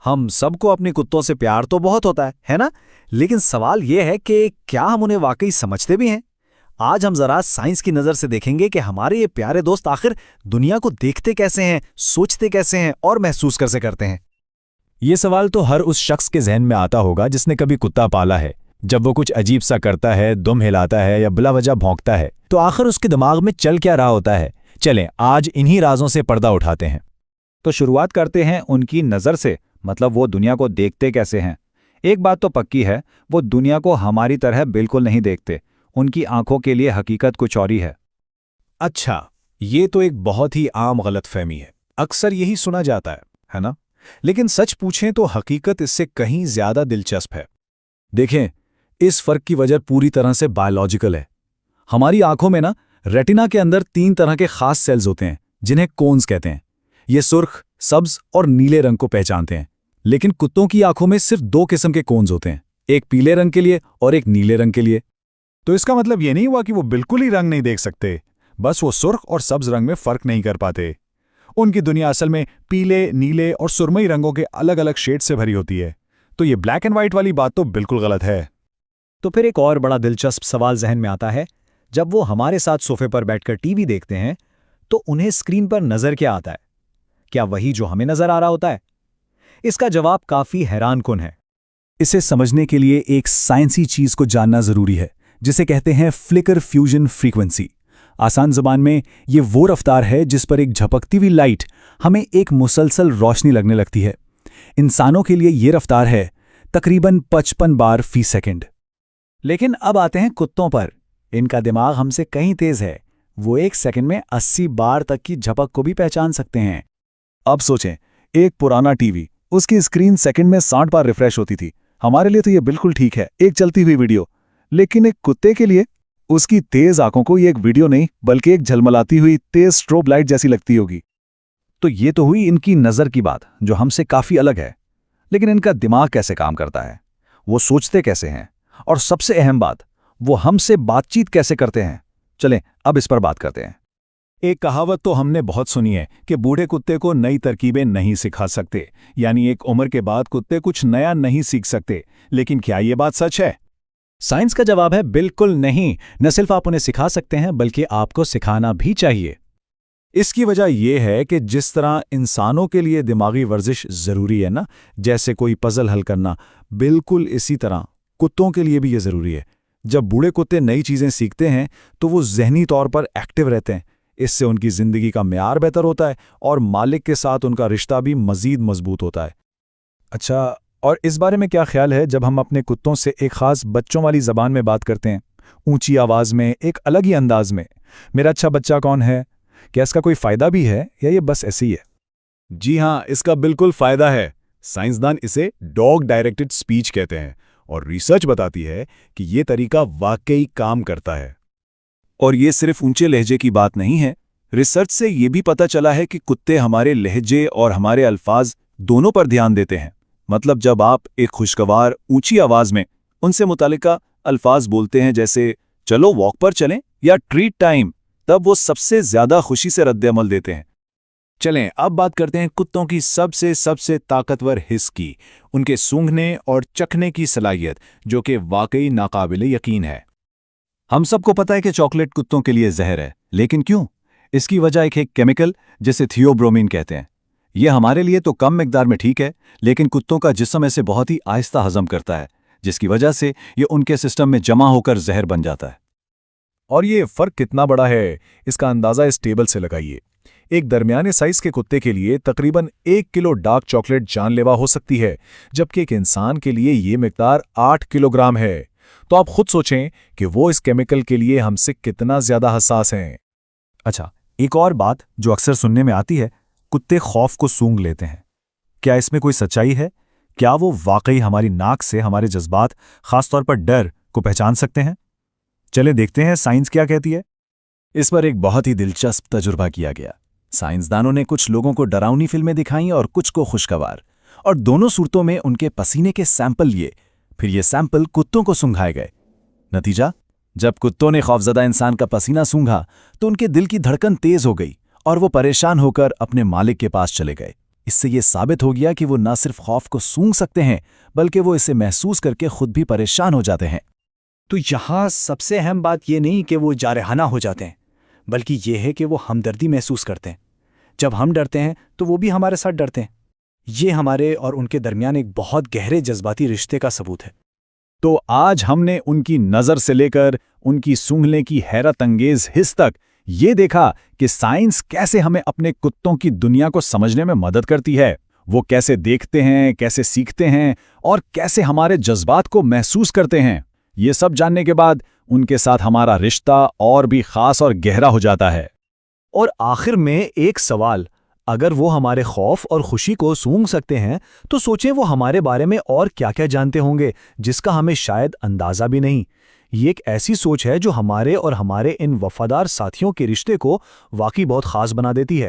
हम सबको अपने कुत्तों से प्यार तो बहुत होता है ना? लेकिन सवाल यह है कि क्या हम उन्हें वाकई समझते भी हैं? आज हम जरा साइंस की नज़र से देखेंगे कि हमारे ये प्यारे दोस्त आखिर दुनिया को देखते कैसे हैं, सोचते कैसे हैं और महसूस कैसे करते हैं। ये सवाल तो हर उस शख्स के जहन में आता होगा जिसने कभी कुत्ता पाला है। जब वो कुछ अजीब सा करता है, दुम हिलाता है या बिला वजह भौंकता है, तो आखिर उसके दिमाग में चल क्या रहा होता है। चलें आज इन्हीं राजों से पर्दा उठाते हैं। तो शुरुआत करते हैं उनकी नज़र से, मतलब वो दुनिया को देखते कैसे हैं। एक बात तो पक्की है, वो दुनिया को हमारी तरह बिल्कुल नहीं देखते। उनकी आंखों के लिए हकीकत कुछ और ही है। अच्छा, ये तो एक बहुत ही आम गलतफहमी है। अक्सर यही सुना जाता है ना? लेकिन सच पूछें तो हकीकत इससे कहीं ज्यादा दिलचस्प है। देखें, इस फर्क की वजह पूरी तरह से बायोलॉजिकल है। हमारी आंखों में ना रेटिना के अंदर 3 तरह के खास सेल्स होते हैं जिन्हें कोन्स कहते हैं। ये सुर्ख, सब्ज और नीले रंग को पहचानते हैं। लेकिन कुत्तों की आंखों में सिर्फ 2 किस्म के कोन्स होते हैं, एक पीले रंग के लिए और एक नीले रंग के लिए। तो इसका मतलब ये नहीं हुआ कि वो बिल्कुल ही रंग नहीं देख सकते, बस वो सुर्ख और सब्ज रंग में फर्क नहीं कर पाते। उनकी दुनिया असल में पीले, नीले और सुरमई रंगों के अलग अलग शेड से भरी होती है। तो ये ब्लैक एंड व्हाइट वाली बात तो बिल्कुल गलत है। तो फिर एक और बड़ा दिलचस्प सवाल जहन में आता है, जब वो हमारे साथ सोफे पर बैठकर टीवी देखते हैं तो उन्हें स्क्रीन पर नजर क्या आता है? क्या वही जो हमें नजर आ रहा होता है? इसका जवाब काफी हैरानकुन है। इसे समझने के लिए एक साइंसी चीज को जानना जरूरी है, जिसे कहते हैं फ्लिकर फ्यूजन फ्रीक्वेंसी। आसान ज़बान में ये वो रफ्तार है जिस पर एक झपकती हुई लाइट हमें एक मुसलसल रोशनी लगने लगती है। इंसानों के लिए ये रफ्तार है तकरीबन 55 बार फी सेकंड। लेकिन अब आते हैं कुत्तों पर। इनका दिमाग हमसे कहीं तेज है। वो 1 सेकंड में 80 बार तक की झपक को भी पहचान सकते हैं। अब सोचें, एक पुराना टीवी, उसकी स्क्रीन सेकंड में 60 बार रिफ्रेश होती थी। हमारे लिए तो ये बिल्कुल ठीक है, एक चलती हुई वीडियो। लेकिन एक कुत्ते के लिए उसकी तेज आंखों को ये एक वीडियो नहीं बल्कि एक झलमलाती हुई तेज स्ट्रोब लाइट जैसी लगती होगी। तो ये तो हुई इनकी नज़र की बात, जो हमसे काफ़ी अलग है। लेकिन इनका दिमाग कैसे काम करता है, वो सोचते कैसे हैं, और सबसे अहम बात, वो हमसे बातचीत कैसे करते हैं। चलें अब इस पर बात करते हैं। एक कहावत तो हमने बहुत सुनी है कि बूढ़े कुत्ते को नई तरकीबें नहीं सिखा सकते, यानी एक उम्र के बाद कुत्ते कुछ नया नहीं सीख सकते। लेकिन क्या ये बात सच है? साइंस का जवाब है बिल्कुल नहीं। न सिर्फ आप उन्हें सिखा सकते हैं बल्कि आपको सिखाना भी चाहिए। इसकी वजह यह है कि जिस तरह इंसानों के लिए दिमागी वर्जिश ज़रूरी है ना, जैसे कोई पजल हल करना, बिल्कुल इसी तरह कुत्तों के लिए भी ये ज़रूरी है। जब बूढ़े कुत्ते नई चीज़ें सीखते हैं तो वो जहनी तौर पर एक्टिव रहते हैं। इससे उनकी ज़िंदगी का म्यार बेहतर होता है और मालिक के साथ उनका रिश्ता भी मज़ीद मजबूत होता है। अच्छा, और इस बारे में क्या ख्याल है जब हम अपने कुत्तों से एक खास बच्चों वाली ज़बान में बात करते हैं, ऊंची आवाज़ में, एक अलग ही अंदाज में? मेरा अच्छा बच्चा कौन है? क्या इसका कोई फ़ायदा भी है या ये बस ऐसे ही है? जी हाँ, इसका बिल्कुल फ़ायदा है। साइंसदान इसे डॉग डायरेक्टेड स्पीच कहते हैं और रिसर्च बताती है कि ये तरीका वाकई काम करता है। और ये सिर्फ ऊंचे लहजे की बात नहीं है। रिसर्च से ये भी पता चला है कि कुत्ते हमारे लहजे और हमारे अल्फाज दोनों पर ध्यान देते हैं। मतलब जब आप एक खुशगवार ऊंची आवाज़ में उनसे मुतालिका अल्फाज बोलते हैं, जैसे चलो वॉक पर चलें या ट्रीट टाइम, तब वो सबसे ज़्यादा खुशी से रद्द-ए-अमल देते हैं। चलें अब बात करते हैं कुत्तों की सबसे ताकतवर हिस्स की, उनके सूंघने और चखने की सलाहियत, जो कि वाकई नाकाबिले यकीन है। हम सबको पता है कि चॉकलेट कुत्तों के लिए जहर है, लेकिन क्यों? इसकी वजह एक है केमिकल जिसे थियोब्रोमीन कहते हैं। यह हमारे लिए तो कम मिकदार में ठीक है, लेकिन कुत्तों का जिस्म इसे बहुत ही आहिस्ता हजम करता है, जिसकी वजह से ये उनके सिस्टम में जमा होकर जहर बन जाता है। और ये फ़र्क कितना बड़ा है, इसका अंदाज़ा इस टेबल से लगाइए। एक दरमियाने साइज़ के कुत्ते के लिए तकरीबन 1 किलो डार्क चॉकलेट जानलेवा हो सकती है, जबकि एक इंसान के लिए ये मिकदार 8 किलोग्राम है। तो आप खुद सोचें कि वो इस केमिकल के लिए हमसे कितना ज़्यादा हसास हैं। अच्छा, एक और बात जो अक्सर सुनने में आती है, कुत्ते खौफ को सूंघ लेते हैं। क्या इसमें कोई सच्चाई है? क्या वो वाकई हमारी नाक से हमारे जज्बात, खासतौर पर डर, को पहचान सकते हैं? चले देखते हैं साइंस क्या कहती है। इस पर एक बहुत ही दिलचस्प तजुर्बा किया गया। साइंसदानों ने कुछ लोगों को डरावनी फिल्में दिखाईं और कुछ को खुशगवार, और दोनों सूरतों में उनके पसीने के सैंपल लिए। फिर ये सैंपल कुत्तों को सूंघाए गए। नतीजा, जब कुत्तों ने खौफजदा इंसान का पसीना सूंघा तो उनके दिल की धड़कन तेज हो गई और वो परेशान होकर अपने मालिक के पास चले गए। इससे ये साबित हो गया कि वो न सिर्फ खौफ को सूंघ सकते हैं, बल्कि वो इसे महसूस करके खुद भी परेशान हो जाते हैं। तो यहाँ सबसे अहम बात ये नहीं कि वो जारहाना हो जाते हैं, बल्कि ये है कि वो हमदर्दी महसूस करते हैं। जब हम डरते हैं तो वो भी हमारे साथ डरते हैं। ये हमारे और उनके दरमियान एक बहुत गहरे जज्बाती रिश्ते का सबूत है। तो आज हमने उनकी नज़र से लेकर उनकी सूंघने की हैरत अंगेज हिस्स तक ये देखा कि साइंस कैसे हमें अपने कुत्तों की दुनिया को समझने में मदद करती है। वो कैसे देखते हैं, कैसे सीखते हैं और कैसे हमारे जज्बात को महसूस करते हैं। ये सब जानने के बाद उनके साथ हमारा रिश्ता और भी खास और गहरा हो जाता है। और आखिर में एक सवाल, अगर वो हमारे खौफ और खुशी को सूंघ सकते हैं तो सोचें वो हमारे बारे में और क्या-क्या जानते होंगे जिसका हमें शायद अंदाज़ा भी नहीं। ये एक ऐसी सोच है जो हमारे और हमारे इन वफादार साथियों के रिश्ते को वाकई बहुत खास बना देती है।